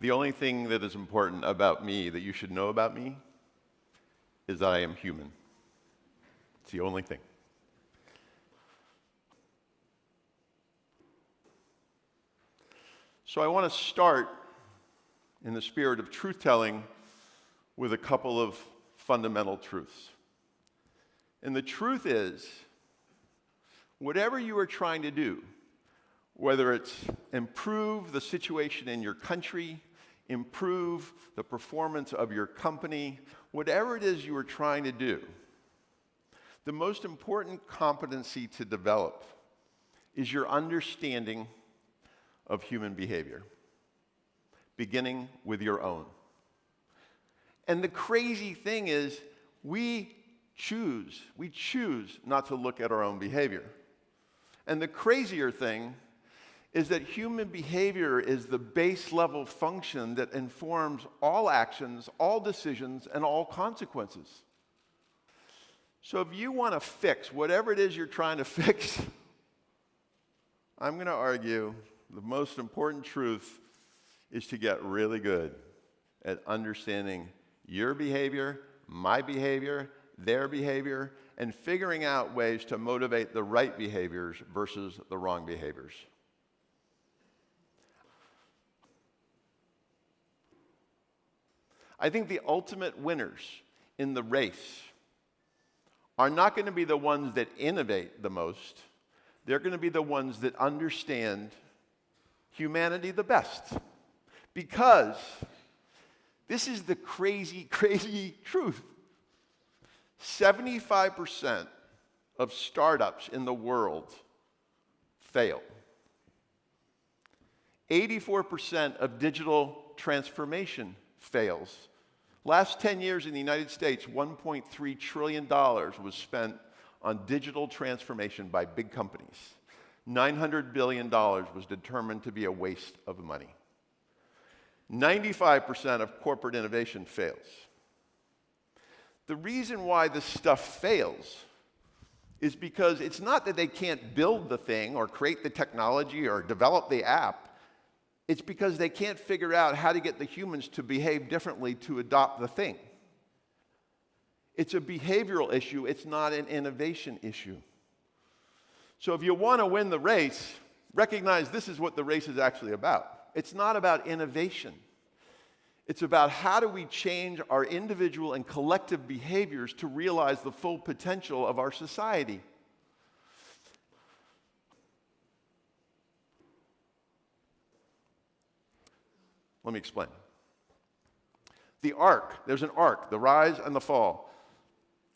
The only thing that is important about me that you should know about me is that I am human. It's the only thing. So I want to start in the spirit of truth-telling with a couple of fundamental truths. And the truth is, whatever you are trying to do, whether it's improve the situation in your country, improve the performance of your company, whatever it is you are trying to do, the most important competency to develop is your understanding of human behavior, beginning with your own. And the crazy thing is, we choose not to look at our own behavior. And the crazier thing is that human behavior is the base level function that informs all actions, all decisions, and all consequences. So if you want to fix whatever it is you're trying to fix, I'm going to argue the most important truth is to get really good at understanding your behavior, my behavior, their behavior, and figuring out ways to motivate the right behaviors versus the wrong behaviors. I think the ultimate winners in the race are not going to be the ones that innovate the most. They're going to be the ones that understand humanity the best. Because this is the crazy, crazy truth. 75% of startups in the world fail. 84% of digital transformation fails. Last 10 years in the United States, $1.3 trillion was spent on digital transformation by big companies. $900 billion was determined to be a waste of money. 95% of corporate innovation fails. The reason why this stuff fails is because it's not that they can't build the thing or create the technology or develop the app. It's because they can't figure out how to get the humans to behave differently to adopt the thing. It's a behavioral issue. It's not an innovation issue. So if you want to win the race, recognize this is what the race is actually about. It's not about innovation. It's about how do we change our individual and collective behaviors to realize the full potential of our society. Let me explain. The arc, there's an arc, the rise and the fall.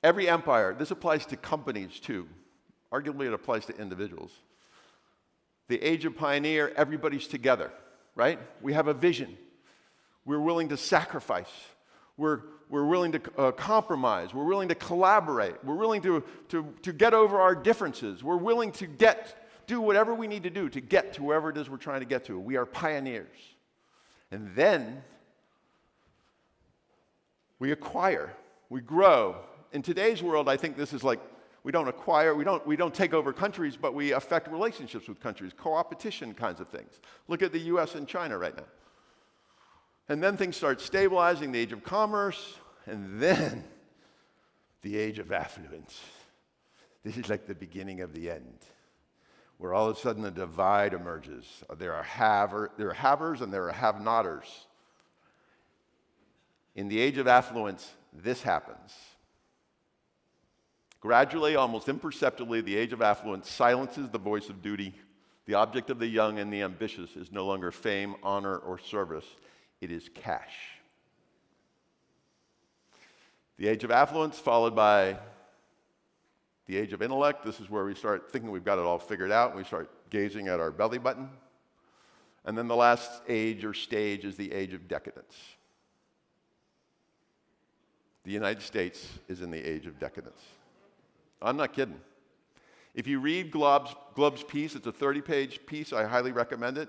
Every empire, this applies to companies too. Arguably it applies to individuals. The age of pioneer, everybody's together, right? We have a vision. We're willing to sacrifice. We're willing to compromise. We're willing to collaborate. We're willing to get over our differences. We're willing to do whatever we need to do to get to wherever it is we're trying to get to. We are pioneers. And then we acquire, we grow. In today's world, I think this is like, we don't acquire, we don't take over countries, but we affect relationships with countries, co-opetition kinds of things. Look at the US and China right now. And then things start stabilizing, the age of commerce, and then the age of affluence. This is like the beginning of the end, where all of a sudden a divide emerges. There are havers and there are have-notters. In the age of affluence, this happens. Gradually, almost imperceptibly, the age of affluence silences the voice of duty. The object of the young and the ambitious is no longer fame, honor, or service. It is cash. The age of affluence followed by the age of intellect. This is where we start thinking we've got it all figured out. We start gazing at our belly button. And then the last age or stage is the age of decadence. The United States is in the age of decadence. I'm not kidding. If you read Glob's piece, it's a 30-page piece, I highly recommend it.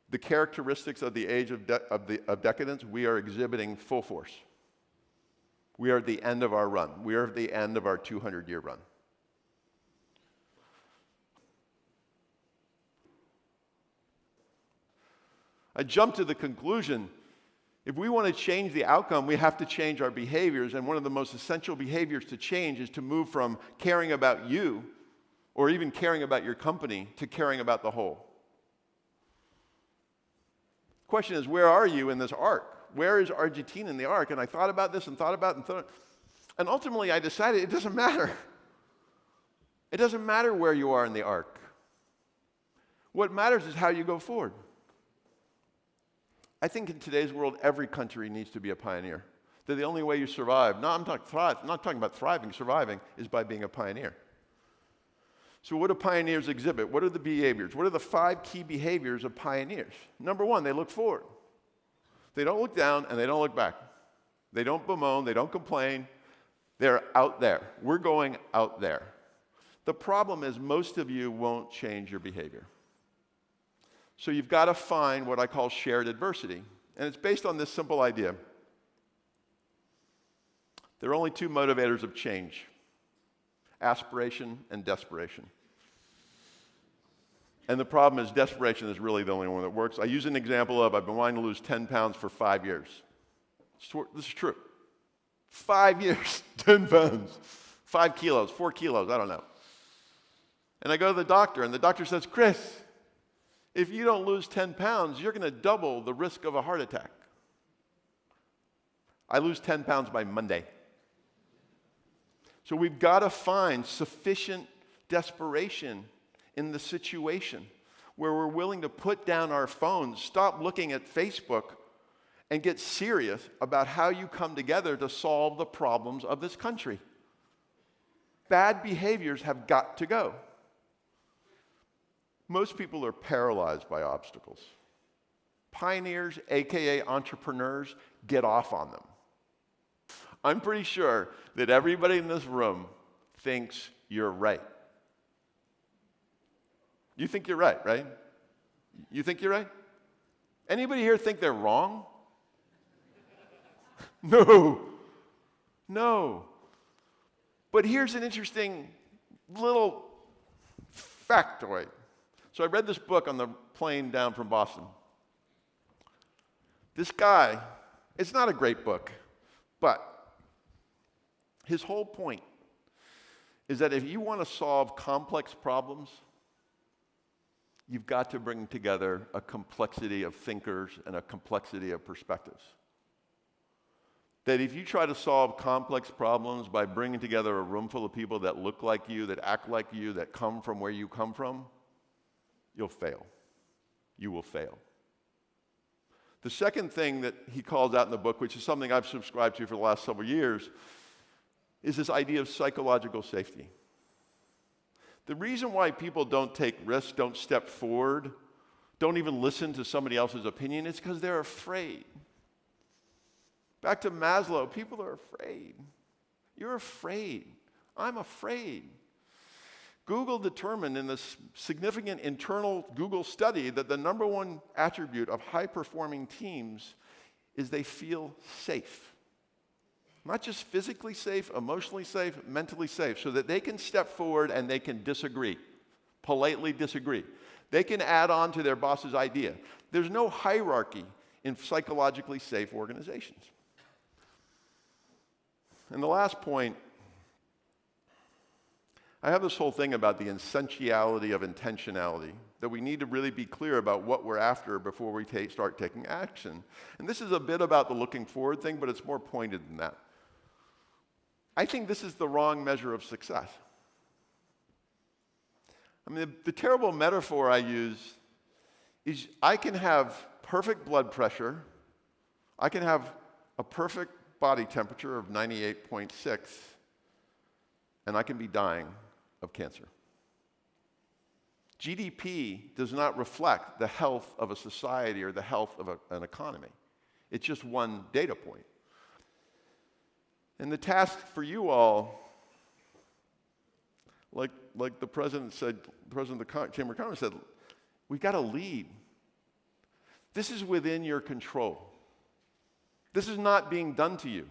The characteristics of the age of decadence, we are exhibiting full force. We are at the end of our run. We are at the end of our 200-year run. I jumped to the conclusion, if we want to change the outcome, we have to change our behaviors, and one of the most essential behaviors to change is to move from caring about you, or even caring about your company, to caring about the whole. The question is, where are you in this arc? Where is Argentina in the arc? And I thought about this and thought about it and ultimately I decided it doesn't matter. It doesn't matter where you are in the arc. What matters is how you go forward. I think in today's world, every country needs to be a pioneer. That the only way you survive, I'm not talking about thriving, surviving, is by being a pioneer. So what do pioneers exhibit? What are the behaviors? What are the 5 key behaviors of pioneers? Number 1, they look forward. They don't look down and they don't look back. They don't bemoan, they don't complain. They're out there. We're going out there. The problem is most of you won't change your behavior. So you've got to find what I call shared adversity. And it's based on this simple idea. There are only 2 motivators of change: aspiration and desperation. And the problem is desperation is really the only one that works. I use an example of I've been wanting to lose 10 pounds for 5 years. This is true. 5 years, 10 pounds, 5 kilos, 4 kilos, I don't know. And I go to the doctor, and the doctor says, Chris, if you don't lose 10 pounds, you're going to double the risk of a heart attack. I lose 10 pounds by Monday. So we've got to find sufficient desperation in the situation where we're willing to put down our phones, stop looking at Facebook, and get serious about how you come together to solve the problems of this country. Bad behaviors have got to go. Most people are paralyzed by obstacles. Pioneers, aka entrepreneurs, get off on them. I'm pretty sure that everybody in this room thinks you're right. You think you're right, right? You think you're right? Anybody here think they're wrong? No. But here's an interesting little factoid. So I read this book on the plane down from Boston. This guy, it's not a great book, but his whole point is that if you want to solve complex problems, you've got to bring together a complexity of thinkers and a complexity of perspectives. That if you try to solve complex problems by bringing together a room full of people that look like you, that act like you, that come from where you come from, you'll fail. You will fail. The second thing that he calls out in the book, which is something I've subscribed to for the last several years, is this idea of psychological safety. The reason why people don't take risks, don't step forward, don't even listen to somebody else's opinion is because they're afraid. Back to Maslow, people are afraid. You're afraid. I'm afraid. Google determined in this significant internal Google study that the number 1 attribute of high-performing teams is they feel safe. Not just physically safe, emotionally safe, mentally safe, so that they can step forward and they can disagree, politely disagree. They can add on to their boss's idea. There's no hierarchy in psychologically safe organizations. And the last point, I have this whole thing about the essentiality of intentionality, that we need to really be clear about what we're after before we start taking action. And this is a bit about the looking forward thing, but it's more pointed than that. I think this is the wrong measure of success. I mean, the terrible metaphor I use is I can have perfect blood pressure, I can have a perfect body temperature of 98.6, and I can be dying of cancer. GDP does not reflect the health of a society or the health of an economy. It's just one data point. And the task for you all, like the president said, the president of the Chamber of Commerce said, we've got to lead. This is within your control. This is not being done to you.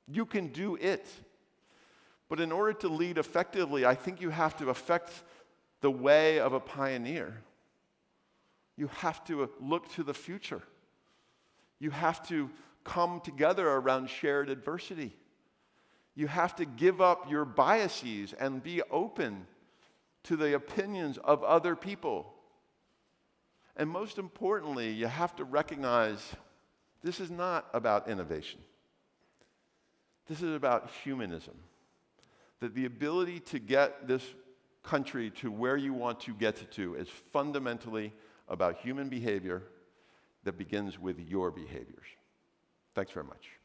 You can do it. But in order to lead effectively, I think you have to affect the way of a pioneer. You have to look to the future. You have to come together around shared adversity. You have to give up your biases and be open to the opinions of other people. And most importantly, you have to recognize this is not about innovation. This is about humanism. That the ability to get this country to where you want to get to is fundamentally about human behavior that begins with your behaviors. Thanks very much.